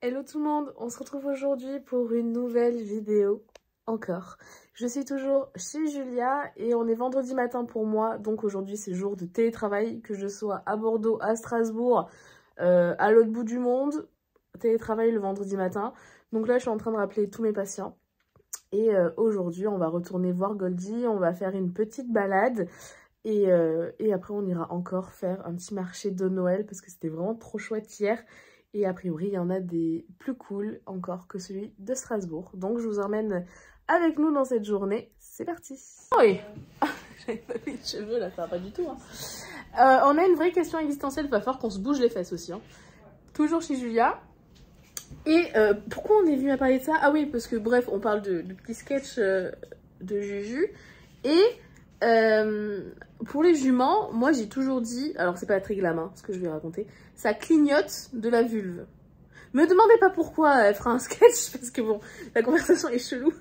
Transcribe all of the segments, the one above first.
Hello tout le monde, on se retrouve aujourd'hui pour une nouvelle vidéo, encore. Je suis toujours chez Julia et on est vendredi matin pour moi, donc aujourd'hui c'est jour de télétravail, que je sois à Bordeaux, à Strasbourg, à l'autre bout du monde, télétravail le vendredi matin. Donc là je suis en train de rappeler tous mes patients et aujourd'hui on va retourner voir Goldie, on va faire une petite balade et après on ira encore faire un petit marché de Noël parce que c'était vraiment trop chouette hier. Et a priori, il y en a des plus cool encore que celui de Strasbourg. Donc, je vous emmène avec nous dans cette journée. C'est parti. Oui. J'avais pas mis de cheveux là, ça va pas du tout. Hein. On a une vraie question existentielle. Il va falloir qu'on se bouge les fesses aussi. Hein. Toujours chez Julia. Et pourquoi on est venu à parler de ça? Ah oui, parce que bref, on parle de petits sketchs de Juju. Et pour les juments, moi j'ai toujours dit, alors c'est pas très glam hein, ce que je vais raconter, ça clignote de la vulve. Me demandez pas pourquoi elle fera un sketch, parce que bon, la conversation est chelou.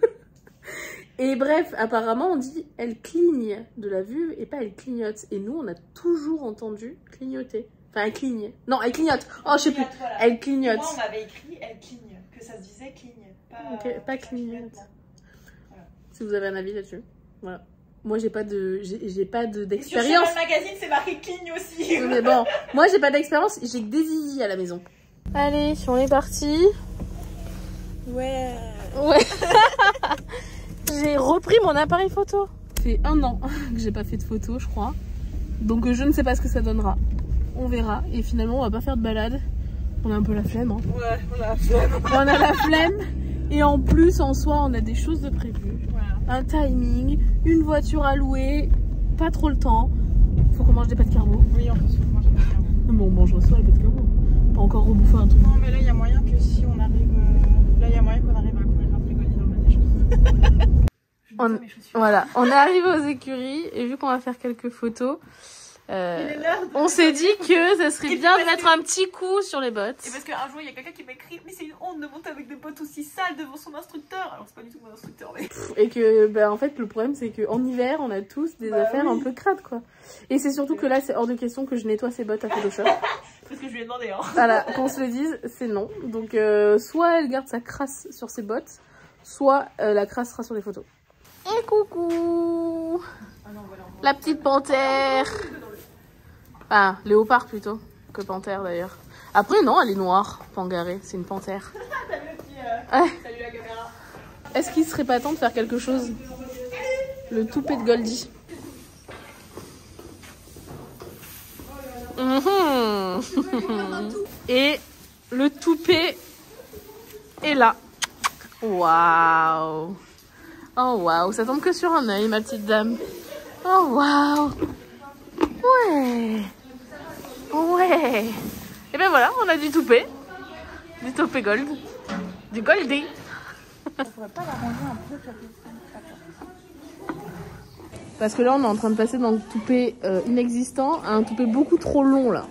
Et bref, apparemment on dit elle cligne de la vulve et pas elle clignote. Et nous on a toujours entendu clignoter. Enfin elle cligne. Non, elle clignote. Oh je sais plus. Voilà. Elle clignote. Moi on m'avait écrit elle cligne, que ça se disait cligne. Pas clignote. Voilà. Si vous avez un avis là-dessus. Voilà. Moi, j'ai pas d'expérience. Sur le magazine, c'est marqué cligne aussi. Oui, mais bon, moi, j'ai pas d'expérience. J'ai que des zizi à la maison. Allez, on est parti. Ouais. J'ai repris mon appareil photo. Ça fait 1 an que j'ai pas fait de photo, je crois. Donc, je ne sais pas ce que ça donnera. On verra. Et finalement, on va pas faire de balade. On a un peu la flemme. Hein. Ouais, on a la flemme. On a la flemme. Et en plus, en soi, on a des choses de prévues. Un timing, une voiture à louer, pas trop le temps. Faut qu'on mange des pâtes carbo. Oui, en plus, faut manger des pâtes carbo. Bon, on mange soit les pâtes carbo. Pas encore rebouffer un truc. Non, mais là, il y a moyen que si on arrive. Là, il y a moyen qu'on arrive à courir après Goldie dans le manège. Voilà, on est arrivé aux écuries et vu qu'on va faire quelques photos, on s'est dit que ça serait bien de mettre un petit coup sur les bottes. Et parce qu'un jour il y a quelqu'un qui m'a écrit mais c'est une honte de monter avec des bottes aussi sales devant son instructeur. Alors c'est pas du tout mon instructeur mais... Et que en fait le problème c'est qu'en hiver on a tous des affaires un peu crades quoi. Et c'est surtout que là c'est hors de question que je nettoie ces bottes à Photoshop. Parce que je lui ai demandé hein. Voilà, qu'on se le dise, c'est non. Donc soit elle garde sa crasse sur ses bottes, soit la crasse sera sur les photos. Et coucou la petite panthère. Ah, léopard plutôt que panthère d'ailleurs. Après non, elle est noire, pangarée, c'est une panthère. T'as vu le petit salut la caméra. Est-ce qu'il serait pas temps de faire quelque chose? Le toupet de Goldie. Et le toupet est là. Waouh. Oh waouh, ça tombe que sur un œil ma petite dame. Oh waouh. Ouais. Ouais. Et ben voilà, on a du toupet. Du toupet gold. Du goldie. On pourrait pas la ranger un peu parce que là on est en train de passer dans le toupet inexistant à un toupet beaucoup trop long là.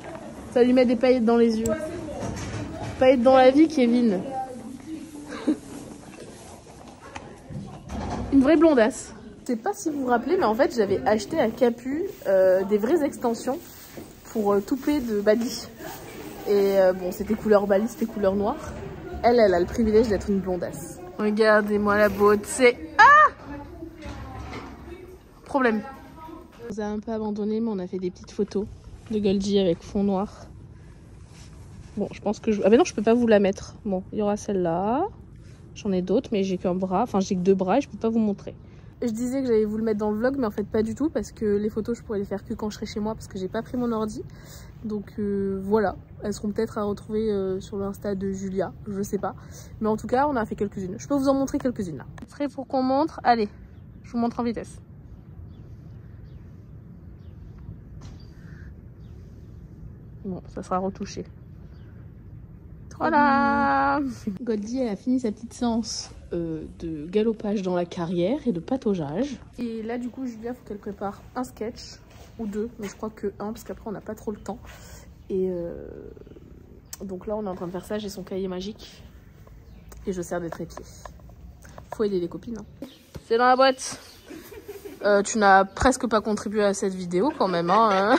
Ça lui met des paillettes dans les yeux. Paillettes dans la vie, Kevin. Une vraie blondasse. Je sais pas si vous vous rappelez, mais en fait j'avais acheté à Capu des vraies extensions pour toupet de Bali. Et bon, c'était couleur Bali, c'était couleur noire. Elle a le privilège d'être une blondasse. Regardez-moi la beauté. Ah! Problème. On nous a un peu abandonné, mais on a fait des petites photos de Goldie avec fond noir. Bon, je pense que ah ben non, je peux pas vous la mettre. Bon, il y aura celle-là. J'en ai d'autres, mais j'ai qu'un bras. Enfin, j'ai que 2 bras et je peux pas vous montrer. Je disais que j'allais vous le mettre dans le vlog, mais en fait pas du tout, parce que les photos, je pourrais les faire que quand je serai chez moi, parce que j'ai pas pris mon ordi. Donc voilà, elles seront peut-être à retrouver sur l'Insta de Julia, je sais pas. Mais en tout cas, on a fait quelques-unes. Je peux vous en montrer quelques-unes là. Prêt pour qu'on montre? Allez, je vous montre en vitesse. Bon, ça sera retouché. Voilà. Goldie, elle a fini sa petite séance de galopage dans la carrière et de pataugeage. Et là, du coup, Julia, il faut qu'elle prépare un sketch ou 2, mais je crois que 1, parce qu'après, on n'a pas trop le temps. Et donc là, on est en train de faire ça. J'ai son cahier magique et je sers des trépieds. Faut aider les copines. Hein. C'est dans la boîte. Tu n'as presque pas contribué à cette vidéo quand même. Hein.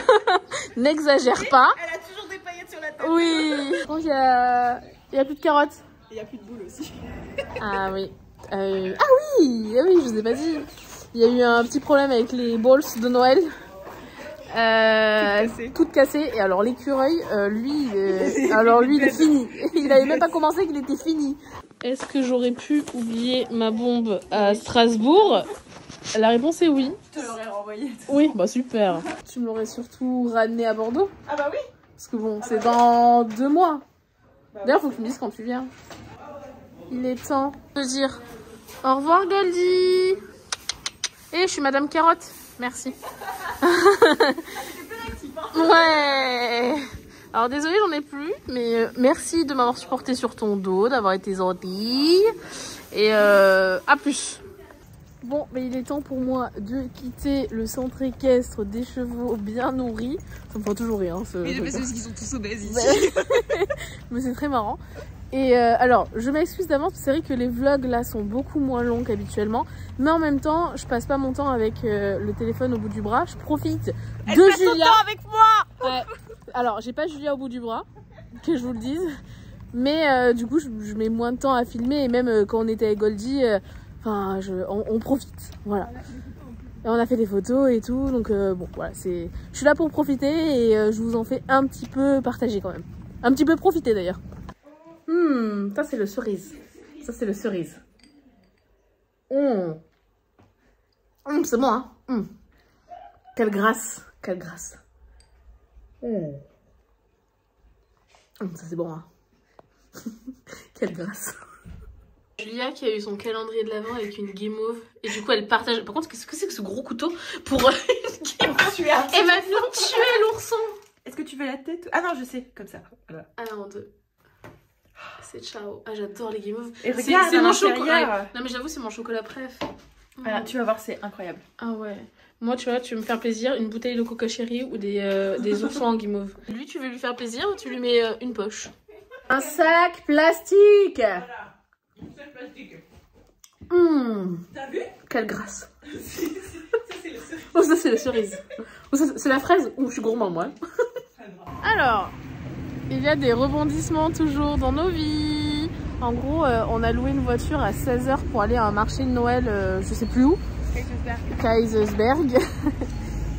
N'exagère pas. Elle a toujours des paillettes sur la Oui. Je pense qu'il y a plus de carottes. Et il y a plus de boules aussi. Ah oui. Ah oui, je vous ai pas dit. Il y a eu un petit problème avec les balls de Noël. Toutes cassées. Et alors l'écureuil, lui, il est fini. Il avait même pas commencé qu'il était fini. Est-ce que j'aurais pu oublier ma bombe à Strasbourg? La réponse est oui. Je te l'aurais renvoyé. Oui, bah super. Tu me l'aurais surtout ramené à Bordeaux? Ah bah oui. Parce que bon, c'est dans 2 mois. D'ailleurs, faut que tu me dises quand tu viens. Il est temps de dire au revoir Goldie. Et je suis Madame Carotte. Merci. Ouais. Alors désolée, j'en ai plus, mais merci de m'avoir supporté sur ton dos, d'avoir été gentille. Et à plus. Bon, mais il est temps pour moi de quitter le centre équestre des chevaux bien nourris. Ça me fait toujours rire. Hein, mais parce qu'ils sont tous obèses ici. Mais c'est très marrant. Et alors, je m'excuse d'avance, c'est vrai que les vlogs là sont beaucoup moins longs qu'habituellement. Mais en même temps, je passe pas mon temps avec le téléphone au bout du bras. Je profite de Julia. Avec moi. Ouais. Alors, j'ai pas Julia au bout du bras, que je vous le dise. Mais du coup, je mets moins de temps à filmer. Et même quand on était avec Goldie, on profite. Voilà. Et on a fait des photos et tout. Donc bon, voilà, je suis là pour profiter et je vous en fais un petit peu partager quand même. Un petit peu profiter d'ailleurs. Ça c'est le cerise. Ça c'est le cerise. C'est bon, hein. Quelle grâce. Quelle grâce. Ça c'est bon, hein. Quelle grâce. Julia qui a eu son calendrier de l'Avent avec une guimauve. Et du coup elle partage. Par contre, qu'est-ce que c'est que ce gros couteau pour une guimauve? Et maintenant tuer l'ourson. Est-ce que tu veux la tête? Ah non, je sais, comme ça. Voilà. Ah non, c'est ciao. Ah, j'adore les guimauves. Et regarde, c'est mon chocolat. Non mais j'avoue, c'est mon chocolat préf. Voilà, tu vas voir, c'est incroyable. Ah ouais. Moi, tu vois, tu veux me faire plaisir, une bouteille de Coca Chéri ou des oursons en guimauve. Lui, tu veux lui faire plaisir ou tu lui mets une poche? Un sac plastique. Voilà, un sac plastique. T'as vu? Quelle grâce. Ça, c'est le cerise. Oh, ça, c'est la cerise. Oh, c'est la fraise. Oh, je suis gourmand, moi. Alors, il y a des rebondissements toujours dans nos vies. En gros, on a loué une voiture à 16 h pour aller à un marché de Noël, je sais plus où. Kaisersberg.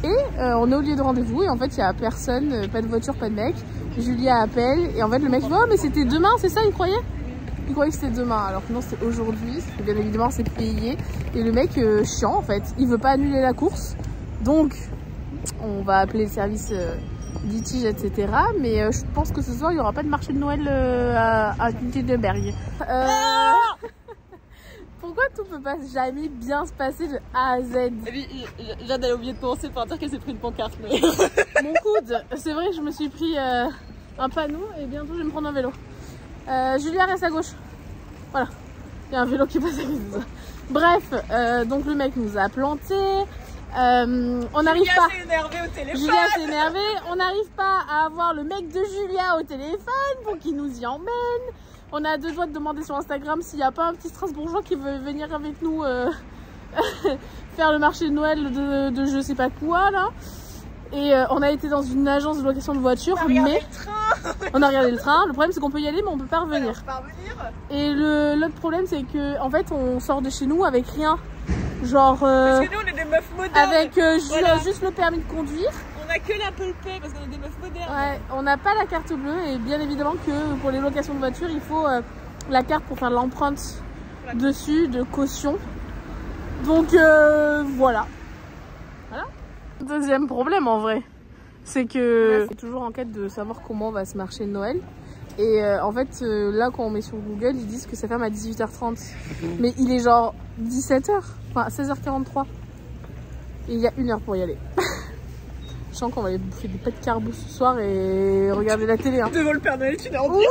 Et on est au lieu de rendez-vous et en fait il n'y a personne, pas de voiture, pas de mec. Julia appelle et en fait le mec dit oh mais c'était demain, c'est ça, il croyait que c'était demain alors que non, c'était aujourd'hui, bien évidemment c'est payé. Et le mec chiant en fait, il veut pas annuler la course, donc on va appeler le service litige etc. Mais je pense que ce soir il n'y aura pas de marché de Noël à Kaisersberg. Pourquoi tout peut pas jamais bien se passer de A à Z? Et puis, Jade a oublié de commencer par dire qu'elle s'est pris une pancarte. Mais... Mon coude, c'est vrai, je me suis pris un panneau et bientôt je vais me prendre un vélo. Julia reste à gauche. Voilà, il y a un vélo qui passe à côté de ça. Bref, donc le mec nous a planté. On n'arrive pas. Julia s'est énervée au téléphone. Julia s'est énervée. On n'arrive pas à avoir le mec de Julia au téléphone pour qu'il nous y emmène. On a 2 doigts de demander sur Instagram s'il n'y a pas un petit Strasbourgeois qui veut venir avec nous faire le marché de Noël de je sais pas quoi là. Et on a été dans une agence de location de voitures, mais on a regardé le train. Le problème c'est qu'on peut y aller mais on peut pas revenir. Et l'autre problème c'est que en fait on sort de chez nous avec rien. Genre parce que nous on est des meufs modernes. Avec juste le permis de conduire. On a que l'Apple Pay parce qu'on est des meufs modernes. Ouais, on n'a pas la carte bleue et bien évidemment que pour les locations de voitures, il faut la carte pour faire l'empreinte dessus de caution. Donc voilà. Deuxième problème en vrai, c'est que c'est toujours en quête de savoir comment va se marcher Noël. Et en fait, là quand on met sur Google, ils disent que ça ferme à 18 h 30. Mais il est genre 17 h, enfin 16 h 43. Et il y a 1 heure pour y aller. Je sens qu'on va aller bouffer des pâtes carbo ce soir et regarder la télé. Hein. Devant le Père Noël, tu l'as Oui.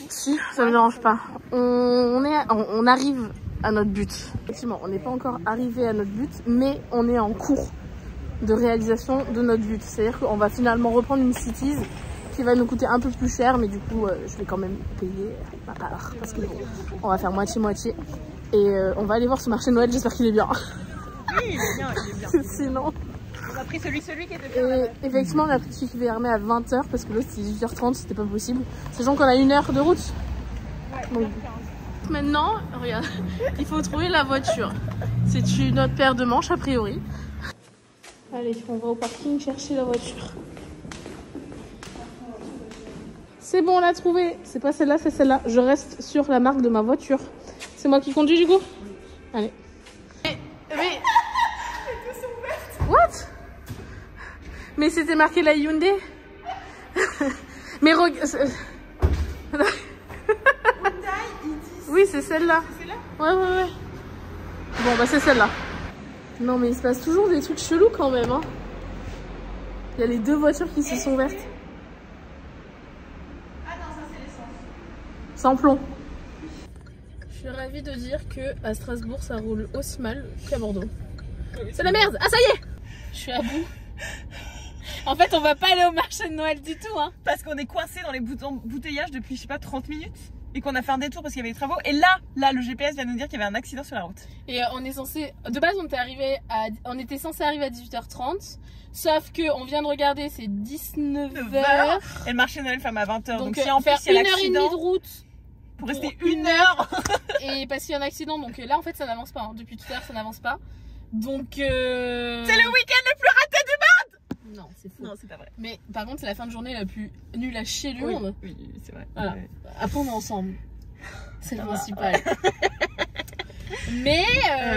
Si, ça me dérange pas. On arrive à notre but. Effectivement, on n'est pas encore arrivé à notre but, mais on est en cours de réalisation de notre but. C'est-à-dire qu'on va finalement reprendre une Cities qui va nous coûter un peu plus cher, mais du coup, je vais quand même payer ma part. Parce que bon, on va faire moitié-moitié. Et on va aller voir ce marché de Noël, j'espère qu'il est bien. Oui, il est bien, il est bien. Sinon, On va pris celui qui était Et effectivement, on a pris celui qui fermé à 20h parce que l'autre c'était 18h30, c'était pas possible. Sachant qu'on a 1 heure de route. Ouais, Donc, maintenant, regarde, il faut trouver la voiture. C'est notre paire de manches a priori. Allez, on va au parking chercher la voiture. C'est bon, on l'a trouvée. C'est pas celle-là, c'est celle-là. Je reste sur la marque de ma voiture. C'est moi qui conduis du coup. Allez. Mais... What? Mais c'était marqué la Hyundai. Mais regarde. Oui, c'est celle-là. C'est celle-là? Ouais. Bon, bah c'est celle-là. Non, mais il se passe toujours des trucs chelous quand même. Hein. Il y a les 2 voitures qui se sont ouvertes. Ah non, ça c'est l'essence. Sans plomb. Je suis ravie de dire que à Strasbourg, ça roule aussi mal qu'à Bordeaux. C'est la merde. Ah, ça y est. Je suis à bout. En fait, on va pas aller au marché de Noël du tout. Hein. Parce qu'on est coincé dans les embouteillages depuis, je sais pas, 30 minutes. Et qu'on a fait un détour parce qu'il y avait des travaux. Et là, le GPS vient nous dire qu'il y avait un accident sur la route. Et on est censé... De base, on était censé arriver à 18h30. Sauf que on vient de regarder, c'est 19h. Et le marché de Noël ferme à 20h. Donc si en en plus fait, il y a 1h30 de route. pour rester 1 heure. Et parce qu'il y a un accident. Donc là, en fait, ça n'avance pas. Hein. Depuis tout à l'heure, ça n'avance pas. Donc... C'est le week-end le plus raté du monde. Non, c'est faux. Non, c'est pas vrai. Mais par contre, c'est la fin de journée la plus nulle à chier du monde. Oui, c'est vrai. Voilà. Ouais. Après, on est ensemble. C'est le principal. Mais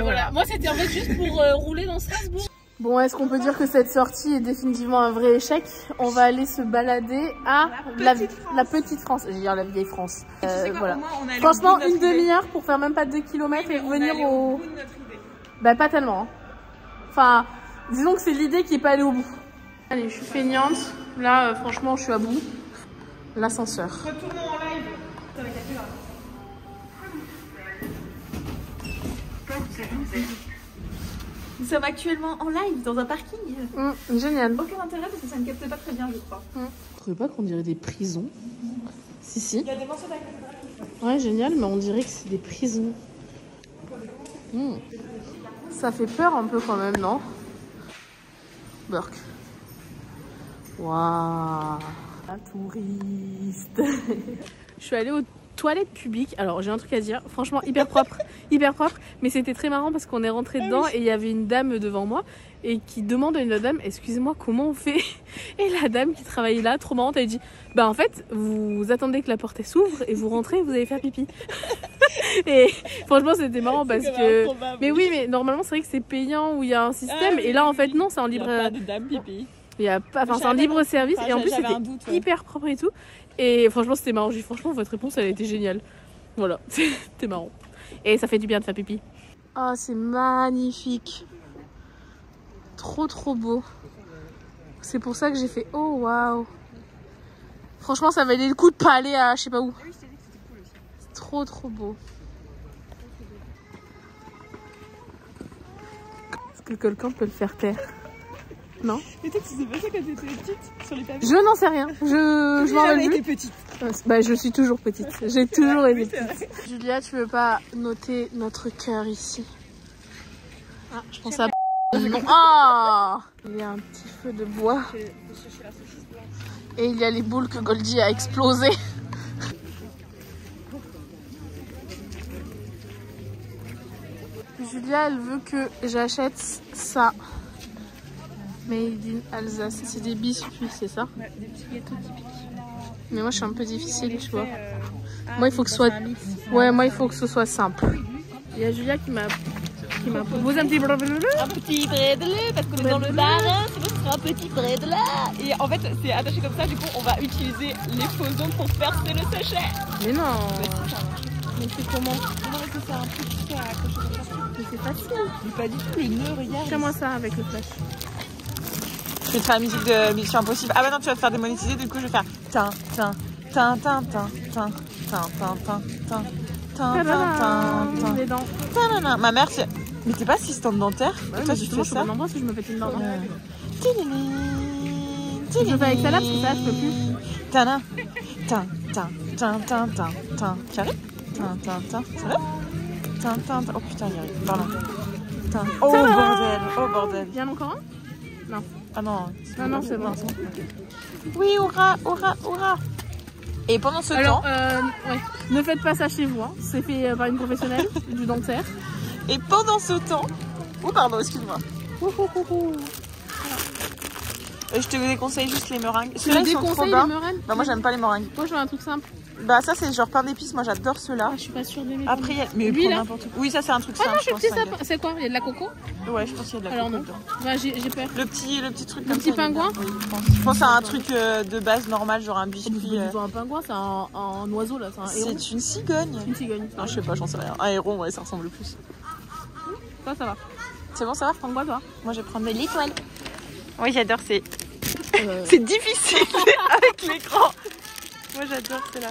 voilà. Moi, c'était en fait juste pour rouler dans Strasbourg. Bon, est-ce qu'on peut dire que cette sortie est définitivement un vrai échec? On va aller se balader à la petite France. Je veux dire la vieille France. Voilà. Franchement, une demi-heure pour faire même pas 2 km et revenir au... Bah, pas tellement. Hein. Enfin, disons que c'est l'idée qui est pas allée au bout. Allez, je suis feignante. Là, franchement, je suis à bout. L'ascenseur. Retournons en live. Nous sommes actuellement en live dans un parking. Génial. Aucun intérêt parce que ça ne capte pas très bien, je crois. Vous trouvez pas qu'on dirait des prisons? Si. Il y a des morceaux d'accueil. Ouais, génial, mais on dirait que c'est des prisons. Ça fait peur un peu quand même, non? Burk. Waouh. La touriste. Je suis allée aux toilettes publiques. Alors, j'ai un truc à dire. Franchement, hyper propre. Hyper propre. Mais c'était très marrant parce qu'on est rentré dedans et il y avait une dame devant moi et qui demande à une autre dame, excusez-moi, comment on fait? Et la dame qui travaillait là, trop marrante, elle dit, bah en fait, vous attendez que la porte s'ouvre et vous rentrez et vous allez faire pipi. Et franchement, c'était marrant parce que... Mais oui, mais normalement, c'est vrai que c'est payant où il y a un système. Et là, en fait, non, c'est en libre... Il n'y a pas de dame pipi. Il y a pas... Enfin, c'est un libre service. Et en plus, c'était hyper propre et tout. Et franchement, c'était marrant. J'ai dit, franchement, votre réponse, elle a été géniale. Voilà, c'était marrant. Et ça fait du bien de faire pipi. Ah, oh, c'est magnifique. Trop beau. C'est pour ça que j'ai fait oh waouh. Franchement, ça valait le coup de pas aller à je sais pas où. C'est trop beau. Est-ce que quelqu'un peut le faire taire? Non? Mais toi, tu sais pas ça quand t'étais petite sur les pavés? Je n'en sais rien. Je m'en rappelle plus. Petite. Bah, je suis toujours petite. J'ai toujours été petite. Julia, tu veux pas noter notre cœur ici? Ah, je pense à... Ah, il y a un petit feu de bois. Et il y a les boules que Goldie a explosées. Julia, elle veut que j'achète ça. Made in Alsace. C'est des biscuits, c'est ça? Ouais, des petits gâteaux typiques. Mais moi, je suis un peu difficile, tu vois. Moi, il faut que ce soit... Ouais, moi, il faut que ce soit simple. Il y a Julia qui m'a proposé un petit brédelé. Un petit brédelé, parce qu'on est dans le bar, sinon ce sera un petit brédelé. Et en fait, c'est attaché comme ça, du coup, on va utiliser les faux ongles pour percer le sachet. Mais non. Mais c'est comment? Non, mais c'est un truc à accrocher comme ça. Mais c'est facile. Mais pas du tout, le nœud, regarde. Fais-moi ça avec le flash. Je vais te faire la musique de Mission Impossible. Ah bah non, tu vas te faire démonétiser, du coup je vais faire tin. Les dents. Ma mère, c'est... Mais t'es pas assistante dentaire? Ouais, et toi tu fais ça? Un endroit si je me fais une dent. Je le fais avec ça là parce que ça je peux plus. Tu arrives? Tu arrives? Oh putain, il arrive. Par là. Oh bordel. Il y en a encore un? Non. Ah non. Non, c'est bon. Oui, hurrah, hurrah, hurrah. Et pendant ce temps... ouais. Ne faites pas ça chez vous, hein. C'est fait par une professionnelle du dentaire. Et pendant ce temps... Oh pardon, excuse-moi. Je te déconseille juste les meringues. Ceux-là, ils sont trop bas. Bah, moi, j'aime pas les meringues. Moi, je veux un truc simple. Bah, ça, c'est genre pain d'épices. Moi, j'adore ceux-là. Ah, je suis pas sûre d'aimer. Après, il y a... Mais lui, pour là n'importe quoi. Oui, ça, c'est un truc simple. Ah non, je sais ça. C'est quoi? Il y a de la coco? Ouais, je pense qu'il y a de la alors coco non. dedans. Bah, j'ai peur. Le petit truc Le comme petit ça, pingouin? Oui, je pense à un truc de base normal, genre un biscuit. C'est un pingouin, c'est un oiseau là, c'est un héron. C'est une cigogne. Une cigogne. Non, je sais pas, j'en sais rien. Un héron, ouais, ça ressemble plus. Ça va. C'est bon, ça va? Prends quoi toi? Moi, je vais prendre l'étoile. Oui, j'adore, c'est difficile avec l'écran. Moi, j'adore ceux-là.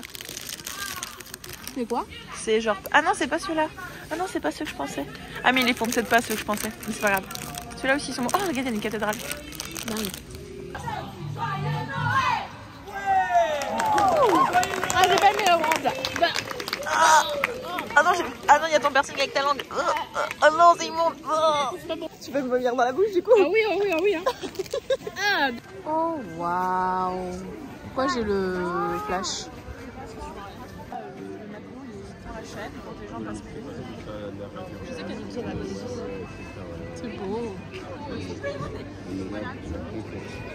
C'est quoi? C'est genre... Ah non, c'est pas ceux-là. Ah non, c'est pas ceux que je pensais. Ah, mais ils les font peut-être pas ceux que je pensais. Mais c'est pas grave. Ceux-là aussi, ils sont bons. Oh, regardez, il y a une cathédrale. Dingue. Ah, j'ai pas aimé l'orange là. Ah non, il y a ton piercing avec ta langue. Oh non, c'est immonde. Tu peux me vomir dans la bouche, du coup? Ah oui, hein. Oh, waouh. Pourquoi j'ai le flash? Je sais qu'il y a des pieds là. C'est beau.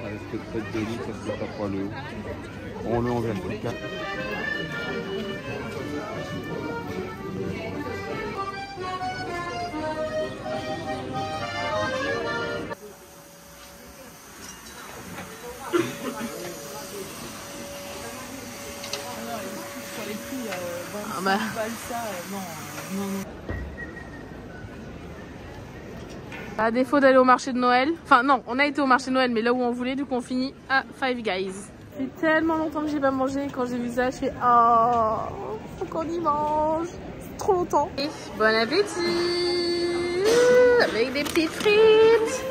Avec cette tête de lit, ça se fait pas le haut. On le en vertical. Ah bah. À défaut d'aller au marché de Noël, enfin non, on a été au marché de Noël, mais là où on voulait, du coup on finit à Five Guys. Ça fait tellement longtemps que j'ai pas mangé, quand j'ai vu ça, je fais oh, faut qu'on y mange, c'est trop longtemps. Et bon appétit, avec des petites frites.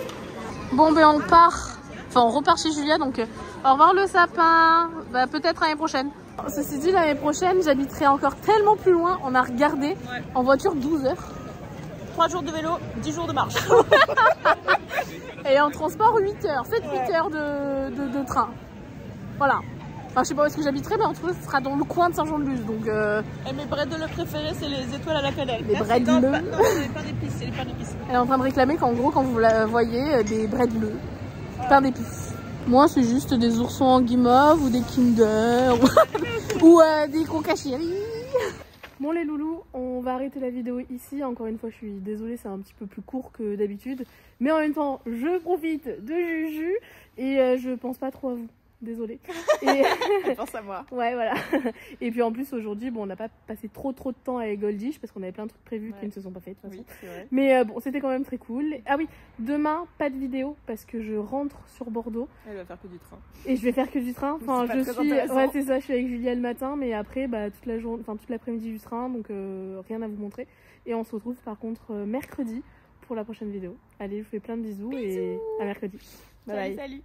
Bon ben on part, enfin on repart chez Julia, donc au revoir le sapin, bah, peut-être l'année prochaine. Ceci dit, l'année prochaine, j'habiterai encore tellement plus loin, on a regardé, en voiture 12 heures. 3 jours de vélo, 10 jours de marche. Et en transport 8 heures, 7-8 heures de train. Voilà. Enfin, je sais pas où est-ce que j'habiterai, mais en tout cas, ce sera dans le coin de Saint-Jean-de-Luz. Donc, Et mes bredouilles préférées, c'est les étoiles à la cannelle. Les bredouilles. Non, les pains d'épices, c'est les pains d'épices. Elle est en train de réclamer qu'en gros, quand vous la voyez, des bredouilles, pain d'épices. Moi, c'est juste des oursons en guimauve ou des Kinder ou des Coca Chéri. Bon les loulous, on va arrêter la vidéo ici. Encore une fois, je suis désolée, c'est un petit peu plus court que d'habitude. Mais en même temps, je profite de Juju et je pense pas trop à vous. Désolée. Et... pense à moi. Ouais, voilà. Et puis en plus, aujourd'hui, bon, on n'a pas passé trop de temps avec Goldish parce qu'on avait plein de trucs prévus qui ne se sont pas faits de toute façon. Oui, c'est vrai. Mais bon, c'était quand même très cool. Ah oui, demain, pas de vidéo parce que je rentre sur Bordeaux. Elle va faire que du train. Et je vais faire que du train. Enfin, je suis. Ouais, c'est ça, je suis avec Julia le matin, mais après, bah, toute la journée, enfin, toute l'après-midi du train, donc rien à vous montrer. Et on se retrouve par contre mercredi pour la prochaine vidéo. Allez, je vous fais plein de bisous. Et à mercredi. Bye bye. Salut.